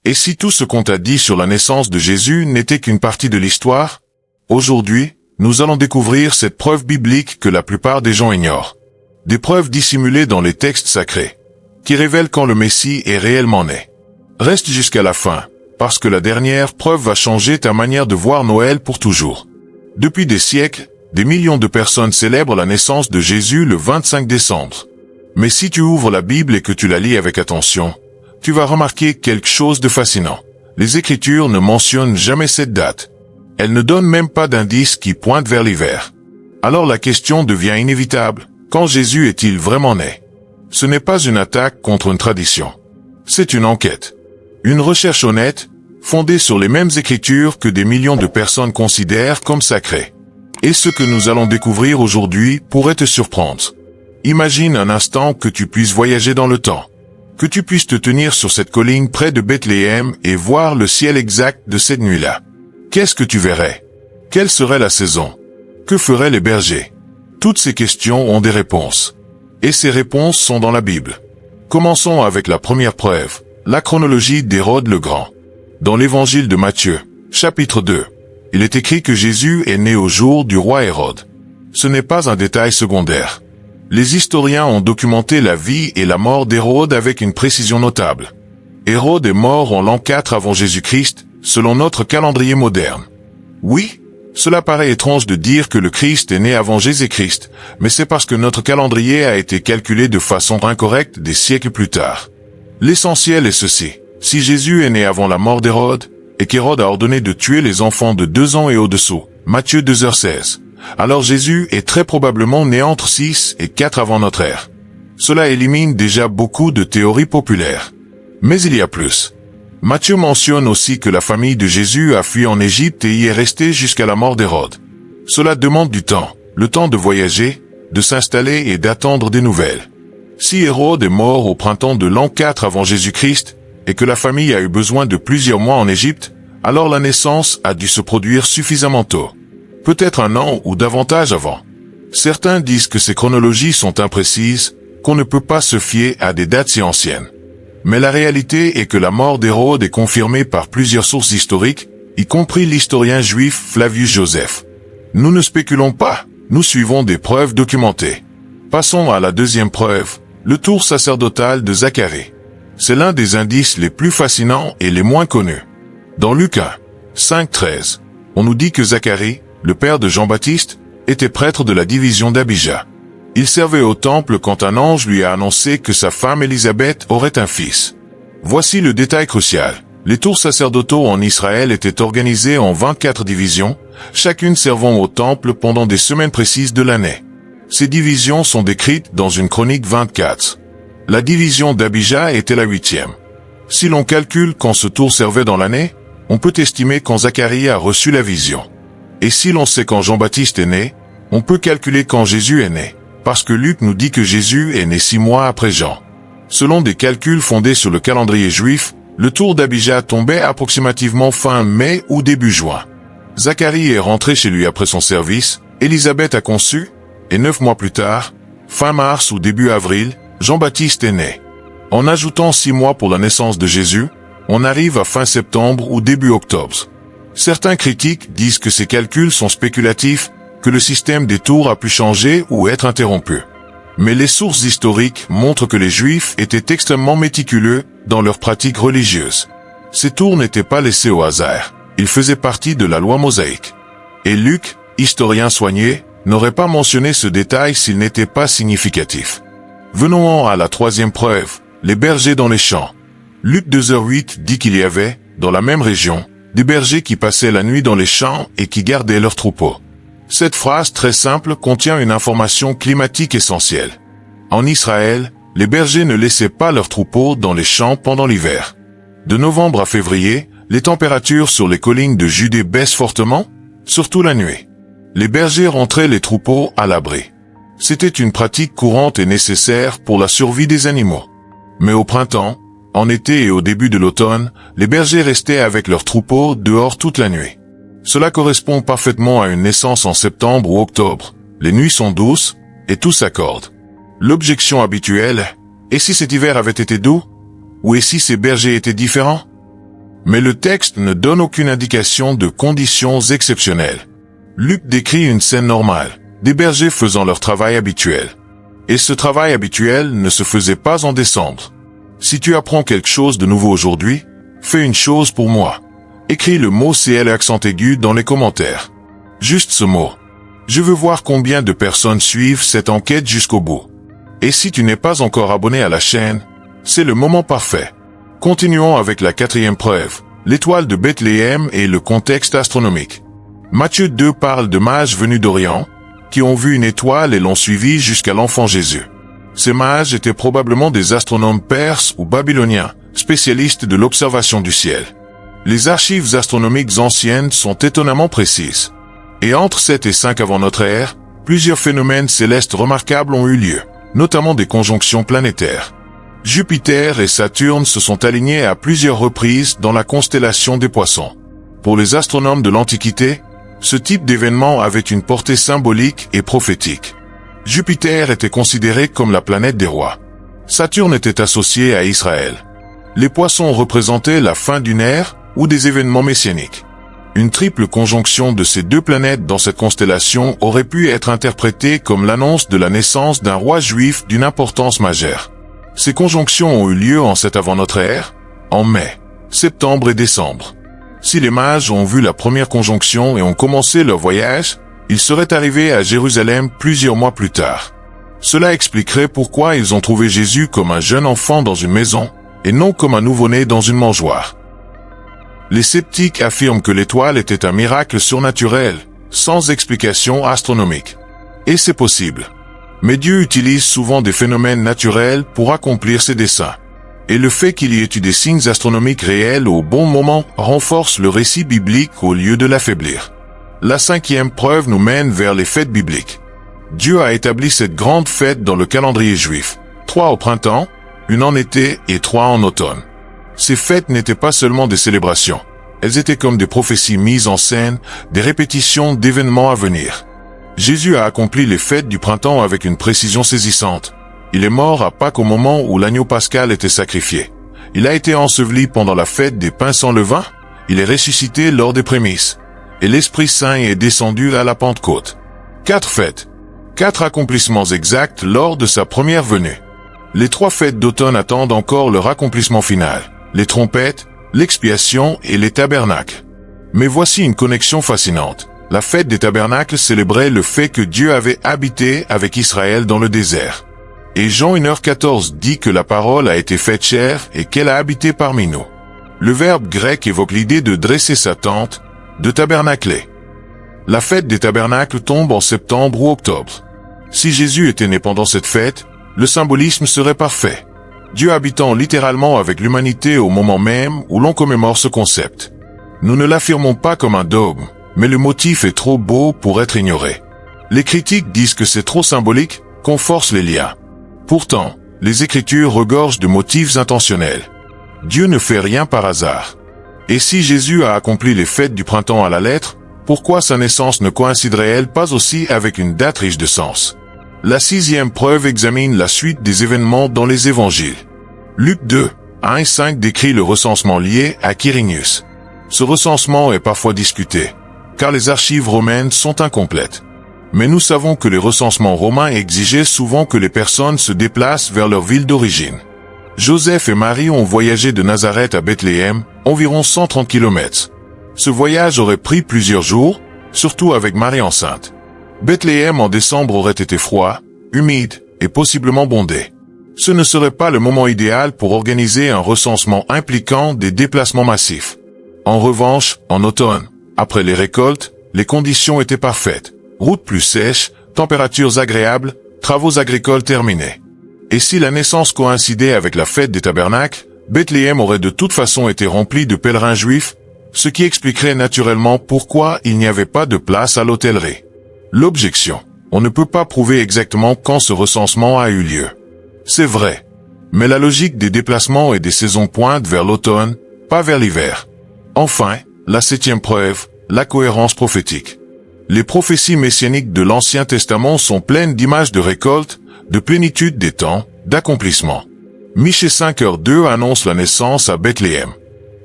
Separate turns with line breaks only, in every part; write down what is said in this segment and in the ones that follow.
Et si tout ce qu'on t'a dit sur la naissance de Jésus n'était qu'une partie de l'histoire? Aujourd'hui, nous allons découvrir cette preuve biblique que la plupart des gens ignorent. Des preuves dissimulées dans les textes sacrés, qui révèlent quand le Messie est réellement né. Reste jusqu'à la fin, parce que la dernière preuve va changer ta manière de voir Noël pour toujours. Depuis des siècles, des millions de personnes célèbrent la naissance de Jésus le 25 décembre. Mais si tu ouvres la Bible et que tu la lis avec attention, tu vas remarquer quelque chose de fascinant. Les Écritures ne mentionnent jamais cette date. Elles ne donnent même pas d'indices qui pointent vers l'hiver. Alors la question devient inévitable. Quand Jésus est-il vraiment né? Ce n'est pas une attaque contre une tradition. C'est une enquête. Une recherche honnête, fondée sur les mêmes Écritures que des millions de personnes considèrent comme sacrées. Et ce que nous allons découvrir aujourd'hui pourrait te surprendre. Imagine un instant que tu puisses voyager dans le temps. Que tu puisses te tenir sur cette colline près de Bethléem et voir le ciel exact de cette nuit-là. Qu'est-ce que tu verrais? Quelle serait la saison? Que feraient les bergers? Toutes ces questions ont des réponses. Et ces réponses sont dans la Bible. Commençons avec la première preuve, la chronologie d'Hérode le Grand. Dans l'évangile de Matthieu, chapitre 2, il est écrit que Jésus est né au jour du roi Hérode. Ce n'est pas un détail secondaire. Les historiens ont documenté la vie et la mort d'Hérode avec une précision notable. Hérode est mort en l'an 4 avant Jésus-Christ, selon notre calendrier moderne. Oui, cela paraît étrange de dire que le Christ est né avant Jésus-Christ, mais c'est parce que notre calendrier a été calculé de façon incorrecte des siècles plus tard. L'essentiel est ceci. Si Jésus est né avant la mort d'Hérode, et qu'Hérode a ordonné de tuer les enfants de 2 ans et au-dessous, Matthieu 2h16, alors Jésus est très probablement né entre 6 et 4 avant notre ère. Cela élimine déjà beaucoup de théories populaires. Mais il y a plus. Matthieu mentionne aussi que la famille de Jésus a fui en Égypte et y est restée jusqu'à la mort d'Hérode. Cela demande du temps, le temps de voyager, de s'installer et d'attendre des nouvelles. Si Hérode est mort au printemps de l'an 4 avant Jésus-Christ, et que la famille a eu besoin de plusieurs mois en Égypte, alors la naissance a dû se produire suffisamment tôt. Peut-être 1 an ou davantage avant. Certains disent que ces chronologies sont imprécises, qu'on ne peut pas se fier à des dates si anciennes. Mais la réalité est que la mort d'Hérode est confirmée par plusieurs sources historiques, y compris l'historien juif Flavius Joseph. Nous ne spéculons pas, nous suivons des preuves documentées. Passons à la deuxième preuve, le tour sacerdotal de Zacharie. C'est l'un des indices les plus fascinants et les moins connus. Dans Luc 1, 5-13, on nous dit que Zacharie, le père de Jean-Baptiste, était prêtre de la division d'Abija. Il servait au temple quand un ange lui a annoncé que sa femme Élisabeth aurait un fils. Voici le détail crucial. Les tours sacerdotaux en Israël étaient organisés en 24 divisions, chacune servant au temple pendant des semaines précises de l'année. Ces divisions sont décrites dans une chronique 24. La division d'Abija était la 8e. Si l'on calcule quand ce tour servait dans l'année, on peut estimer quand Zacharie a reçu la vision. Et si l'on sait quand Jean-Baptiste est né, on peut calculer quand Jésus est né, parce que Luc nous dit que Jésus est né 6 mois après Jean. Selon des calculs fondés sur le calendrier juif, le tour d'Abija tombait approximativement fin mai ou début juin. Zacharie est rentré chez lui après son service, Élisabeth a conçu, et 9 mois plus tard, fin mars ou début avril, Jean-Baptiste est né. En ajoutant 6 mois pour la naissance de Jésus, on arrive à fin septembre ou début octobre. Certains critiques disent que ces calculs sont spéculatifs, que le système des tours a pu changer ou être interrompu. Mais les sources historiques montrent que les Juifs étaient extrêmement méticuleux dans leurs pratiques religieuses. Ces tours n'étaient pas laissés au hasard, ils faisaient partie de la loi mosaïque. Et Luc, historien soigné, n'aurait pas mentionné ce détail s'il n'était pas significatif. Venons à la troisième preuve, les bergers dans les champs. Luc 2h08 dit qu'il y avait, dans la même région, des bergers qui passaient la nuit dans les champs et qui gardaient leurs troupeaux. Cette phrase très simple contient une information climatique essentielle. En Israël, les bergers ne laissaient pas leurs troupeaux dans les champs pendant l'hiver. De novembre à février, les températures sur les collines de Judée baissent fortement, surtout la nuit. Les bergers rentraient les troupeaux à l'abri. C'était une pratique courante et nécessaire pour la survie des animaux. Mais au printemps, en été et au début de l'automne, les bergers restaient avec leurs troupeaux dehors toute la nuit. Cela correspond parfaitement à une naissance en septembre ou octobre. Les nuits sont douces, et tout s'accorde. L'objection habituelle, et si cet hiver avait été doux? Ou et si ces bergers étaient différents? Mais le texte ne donne aucune indication de conditions exceptionnelles. Luc décrit une scène normale, des bergers faisant leur travail habituel. Et ce travail habituel ne se faisait pas en décembre. Si tu apprends quelque chose de nouveau aujourd'hui, fais une chose pour moi. Écris le mot CL accent aigu dans les commentaires. Juste ce mot. Je veux voir combien de personnes suivent cette enquête jusqu'au bout. Et si tu n'es pas encore abonné à la chaîne, c'est le moment parfait. Continuons avec la 4e preuve, l'étoile de Bethléem et le contexte astronomique. Matthieu 2 parle de mages venus d'Orient, qui ont vu une étoile et l'ont suivi jusqu'à l'enfant Jésus. Ces mages étaient probablement des astronomes perses ou babyloniens, spécialistes de l'observation du ciel. Les archives astronomiques anciennes sont étonnamment précises. Et entre 7 et 5 avant notre ère, plusieurs phénomènes célestes remarquables ont eu lieu, notamment des conjonctions planétaires. Jupiter et Saturne se sont alignés à plusieurs reprises dans la constellation des Poissons. Pour les astronomes de l'Antiquité, ce type d'événement avait une portée symbolique et prophétique. Jupiter était considéré comme la planète des rois. Saturne était associé à Israël. Les Poissons représentaient la fin d'une ère ou des événements messianiques. Une triple conjonction de ces deux planètes dans cette constellation aurait pu être interprétée comme l'annonce de la naissance d'un roi juif d'une importance majeure. Ces conjonctions ont eu lieu en 7 avant notre ère, en mai, septembre et décembre. Si les mages ont vu la première conjonction et ont commencé leur voyage, ils seraient arrivés à Jérusalem plusieurs mois plus tard. Cela expliquerait pourquoi ils ont trouvé Jésus comme un jeune enfant dans une maison, et non comme un nouveau-né dans une mangeoire. Les sceptiques affirment que l'étoile était un miracle surnaturel, sans explication astronomique. Et c'est possible. Mais Dieu utilise souvent des phénomènes naturels pour accomplir ses desseins. Et le fait qu'il y ait eu des signes astronomiques réels au bon moment renforce le récit biblique au lieu de l'affaiblir. La 5e preuve nous mène vers les fêtes bibliques. Dieu a établi cette grande fête dans le calendrier juif. 3 au printemps, 1 en été et 3 en automne. Ces fêtes n'étaient pas seulement des célébrations. Elles étaient comme des prophéties mises en scène, des répétitions d'événements à venir. Jésus a accompli les fêtes du printemps avec une précision saisissante. Il est mort à Pâques au moment où l'agneau pascal était sacrifié. Il a été enseveli pendant la fête des pains sans levain. Il est ressuscité lors des prémices. Et l'Esprit Saint est descendu à la Pentecôte. 4 fêtes. 4 accomplissements exacts lors de sa première venue. Les 3 fêtes d'automne attendent encore leur accomplissement final. Les trompettes, l'expiation et les tabernacles. Mais voici une connexion fascinante. La fête des tabernacles célébrait le fait que Dieu avait habité avec Israël dans le désert. Et Jean 1h14 dit que la parole a été faite chair et qu'elle a habité parmi nous. Le verbe grec évoque l'idée de dresser sa tente, de tabernacler. La fête des tabernacles tombe en septembre ou octobre. Si Jésus était né pendant cette fête, le symbolisme serait parfait. Dieu habitant littéralement avec l'humanité au moment même où l'on commémore ce concept. Nous ne l'affirmons pas comme un dogme, mais le motif est trop beau pour être ignoré. Les critiques disent que c'est trop symbolique, qu'on force les liens. Pourtant, les Écritures regorgent de motifs intentionnels. Dieu ne fait rien par hasard. Et si Jésus a accompli les fêtes du printemps à la lettre, pourquoi sa naissance ne coïnciderait-elle pas aussi avec une date riche de sens? La 6e preuve examine la suite des événements dans les évangiles. Luc 2, 1 et 5 décrit le recensement lié à Quirinius. Ce recensement est parfois discuté, car les archives romaines sont incomplètes. Mais nous savons que les recensements romains exigeaient souvent que les personnes se déplacent vers leur ville d'origine. Joseph et Marie ont voyagé de Nazareth à Bethléem, environ 130 km. Ce voyage aurait pris plusieurs jours, surtout avec Marie enceinte. Bethléem en décembre aurait été froid, humide et possiblement bondé. Ce ne serait pas le moment idéal pour organiser un recensement impliquant des déplacements massifs. En revanche, en automne, après les récoltes, les conditions étaient parfaites. Routes plus sèches, températures agréables, travaux agricoles terminés. Et si la naissance coïncidait avec la fête des tabernacles, Bethléem aurait de toute façon été rempli de pèlerins juifs, ce qui expliquerait naturellement pourquoi il n'y avait pas de place à l'hôtellerie. L'objection. On ne peut pas prouver exactement quand ce recensement a eu lieu. C'est vrai. Mais la logique des déplacements et des saisons pointe vers l'automne, pas vers l'hiver. Enfin, la 7e preuve, la cohérence prophétique. Les prophéties messianiques de l'Ancien Testament sont pleines d'images de récolte, de plénitude des temps, d'accomplissement. Michée 5h2 annonce la naissance à Bethléem.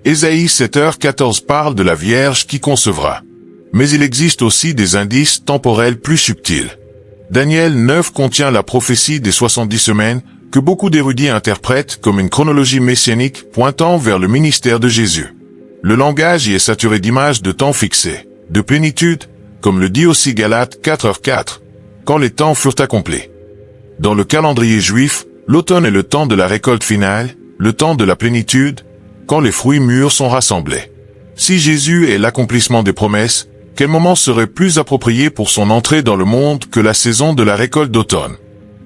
Ésaïe 7h14 parle de la Vierge qui concevra. Mais il existe aussi des indices temporels plus subtils. Daniel 9 contient la prophétie des 70 semaines, que beaucoup d'érudits interprètent comme une chronologie messianique pointant vers le ministère de Jésus. Le langage y est saturé d'images de temps fixés, de plénitude, comme le dit aussi Galates 4h4, quand les temps furent accomplis. Dans le calendrier juif, l'automne est le temps de la récolte finale, le temps de la plénitude, quand les fruits mûrs sont rassemblés. Si Jésus est l'accomplissement des promesses, quel moment serait plus approprié pour son entrée dans le monde que la saison de la récolte d'automne?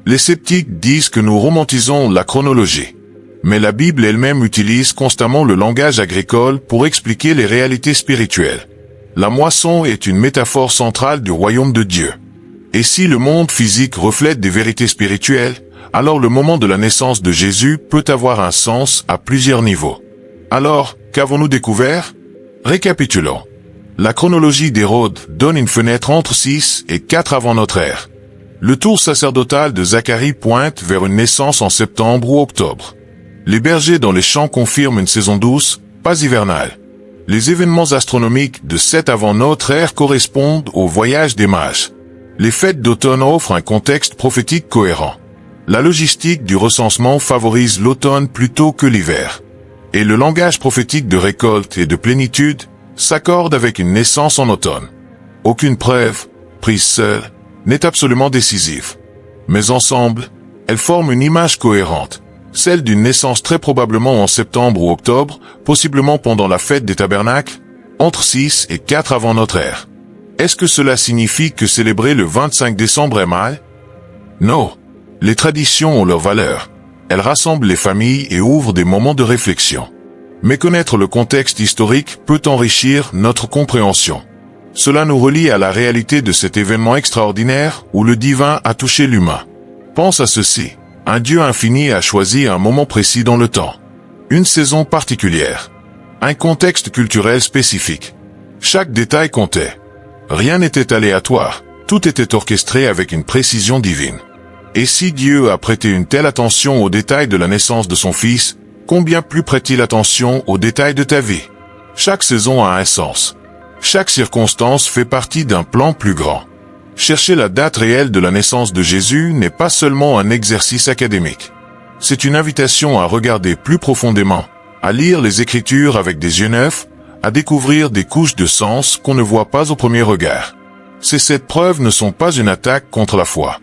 Les sceptiques disent que nous romantisons la chronologie. Mais la Bible elle-même utilise constamment le langage agricole pour expliquer les réalités spirituelles. La moisson est une métaphore centrale du royaume de Dieu. Et si le monde physique reflète des vérités spirituelles, alors le moment de la naissance de Jésus peut avoir un sens à plusieurs niveaux. Alors, qu'avons-nous découvert? Récapitulons. La chronologie d'Hérode donne une fenêtre entre 6 et 4 avant notre ère. Le tour sacerdotal de Zacharie pointe vers une naissance en septembre ou octobre. Les bergers dans les champs confirment une saison douce, pas hivernale. Les événements astronomiques de 7 avant notre ère correspondent au voyage des mages. Les fêtes d'automne offrent un contexte prophétique cohérent. La logistique du recensement favorise l'automne plutôt que l'hiver. Et le langage prophétique de récolte et de plénitude s'accorde avec une naissance en automne. Aucune preuve, prise seule, n'est absolument décisive. Mais ensemble, elles forment une image cohérente, celle d'une naissance très probablement en septembre ou octobre, possiblement pendant la fête des tabernacles, entre 6 et 4 avant notre ère. Est-ce que cela signifie que célébrer le 25 décembre est mal? Non. Les traditions ont leur valeur. Elles rassemblent les familles et ouvrent des moments de réflexion. Mais connaître le contexte historique peut enrichir notre compréhension. Cela nous relie à la réalité de cet événement extraordinaire où le divin a touché l'humain. Pense à ceci. Un Dieu infini a choisi un moment précis dans le temps. Une saison particulière. Un contexte culturel spécifique. Chaque détail comptait. Rien n'était aléatoire. Tout était orchestré avec une précision divine. Et si Dieu a prêté une telle attention aux détails de la naissance de son Fils, combien plus prête-t-il attention aux détails de ta vie? Chaque saison a un sens. Chaque circonstance fait partie d'un plan plus grand. Chercher la date réelle de la naissance de Jésus n'est pas seulement un exercice académique. C'est une invitation à regarder plus profondément, à lire les Écritures avec des yeux neufs, à découvrir des couches de sens qu'on ne voit pas au premier regard. Ces 7 preuves ne sont pas une attaque contre la foi.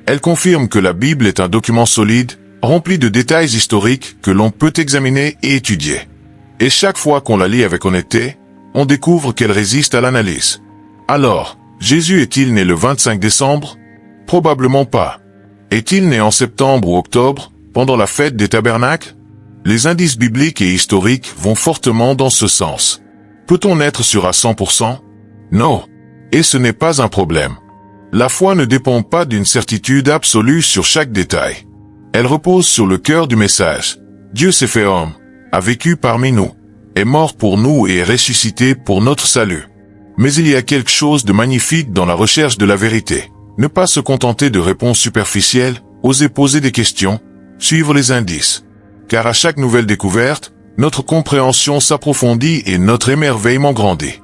Elles confirment que la Bible est un document solide, rempli de détails historiques que l'on peut examiner et étudier. Et chaque fois qu'on la lit avec honnêteté, on découvre qu'elle résiste à l'analyse. Alors, Jésus est-il né le 25 décembre? Probablement pas. Est-il né en septembre ou octobre, pendant la fête des tabernacles? Les indices bibliques et historiques vont fortement dans ce sens. Peut-on être sûr à 100%? Non. Et ce n'est pas un problème. La foi ne dépend pas d'une certitude absolue sur chaque détail. Elle repose sur le cœur du message. Dieu s'est fait homme, a vécu parmi nous, est mort pour nous et est ressuscité pour notre salut. Mais il y a quelque chose de magnifique dans la recherche de la vérité. Ne pas se contenter de réponses superficielles, oser poser des questions, suivre les indices. Car à chaque nouvelle découverte, notre compréhension s'approfondit et notre émerveillement grandit.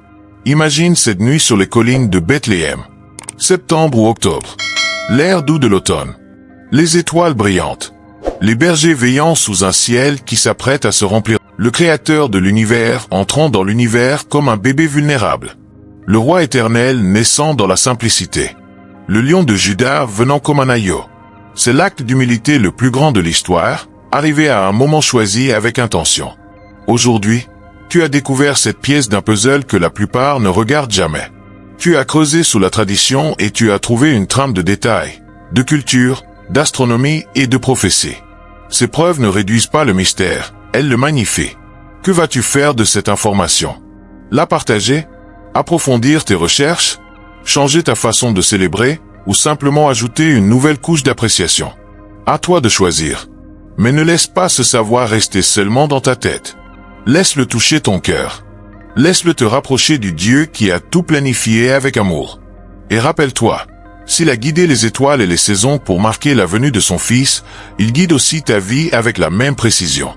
Imagine cette nuit sur les collines de Bethléem. Septembre ou octobre. L'air doux de l'automne. Les étoiles brillantes. Les bergers veillant sous un ciel qui s'apprête à se remplir. Le Créateur de l'univers entrant dans l'univers comme un bébé vulnérable. Le roi éternel naissant dans la simplicité. Le lion de Juda venant comme un agneau. C'est l'acte d'humilité le plus grand de l'histoire, arrivé à un moment choisi avec intention. Aujourd'hui, tu as découvert cette pièce d'un puzzle que la plupart ne regardent jamais. Tu as creusé sous la tradition et tu as trouvé une trame de détails, de culture, d'astronomie et de prophétie. Ces preuves ne réduisent pas le mystère, elles le magnifient. Que vas-tu faire de cette information? La partager? Approfondir tes recherches? Changer ta façon de célébrer? Ou simplement ajouter une nouvelle couche d'appréciation? À toi de choisir. Mais ne laisse pas ce savoir rester seulement dans ta tête. Laisse-le toucher ton cœur. Laisse-le te rapprocher du Dieu qui a tout planifié avec amour. Et rappelle-toi, s'il a guidé les étoiles et les saisons pour marquer la venue de son Fils, il guide aussi ta vie avec la même précision.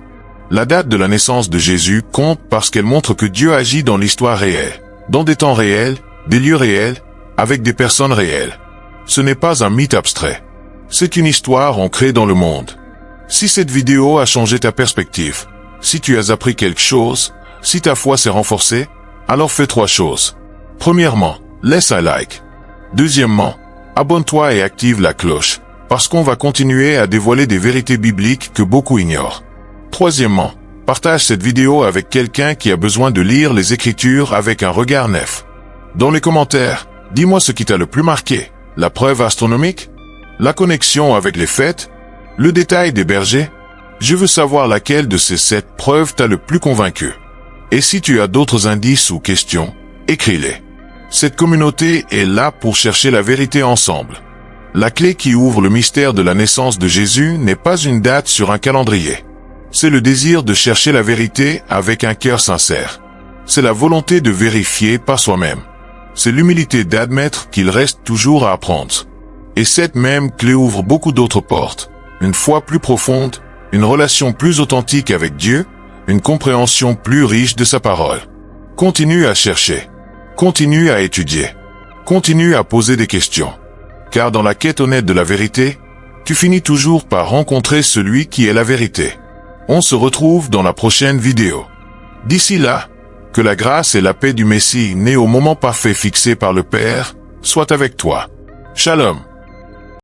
La date de la naissance de Jésus compte parce qu'elle montre que Dieu agit dans l'histoire réelle, dans des temps réels, des lieux réels, avec des personnes réelles. Ce n'est pas un mythe abstrait. C'est une histoire ancrée dans le monde. Si cette vidéo a changé ta perspective, si tu as appris quelque chose, si ta foi s'est renforcée, alors fais 3 choses. Premièrement, laisse un like. Deuxièmement, abonne-toi et active la cloche, parce qu'on va continuer à dévoiler des vérités bibliques que beaucoup ignorent. Troisièmement, partage cette vidéo avec quelqu'un qui a besoin de lire les Écritures avec un regard neuf. Dans les commentaires, dis-moi ce qui t'a le plus marqué. La preuve astronomique? La connexion avec les fêtes? Le détail des bergers? Je veux savoir laquelle de ces 7 preuves t'a le plus convaincu. Et si tu as d'autres indices ou questions, écris-les. Cette communauté est là pour chercher la vérité ensemble. La clé qui ouvre le mystère de la naissance de Jésus n'est pas une date sur un calendrier. C'est le désir de chercher la vérité avec un cœur sincère. C'est la volonté de vérifier par soi-même. C'est l'humilité d'admettre qu'il reste toujours à apprendre. Et cette même clé ouvre beaucoup d'autres portes. Une foi plus profonde, une relation plus authentique avec Dieu, une compréhension plus riche de sa parole. Continue à chercher. Continue à étudier. Continue à poser des questions. Car dans la quête honnête de la vérité, tu finis toujours par rencontrer celui qui est la vérité. On se retrouve dans la prochaine vidéo. D'ici là, que la grâce et la paix du Messie né au moment parfait fixé par le Père soient avec toi. Shalom.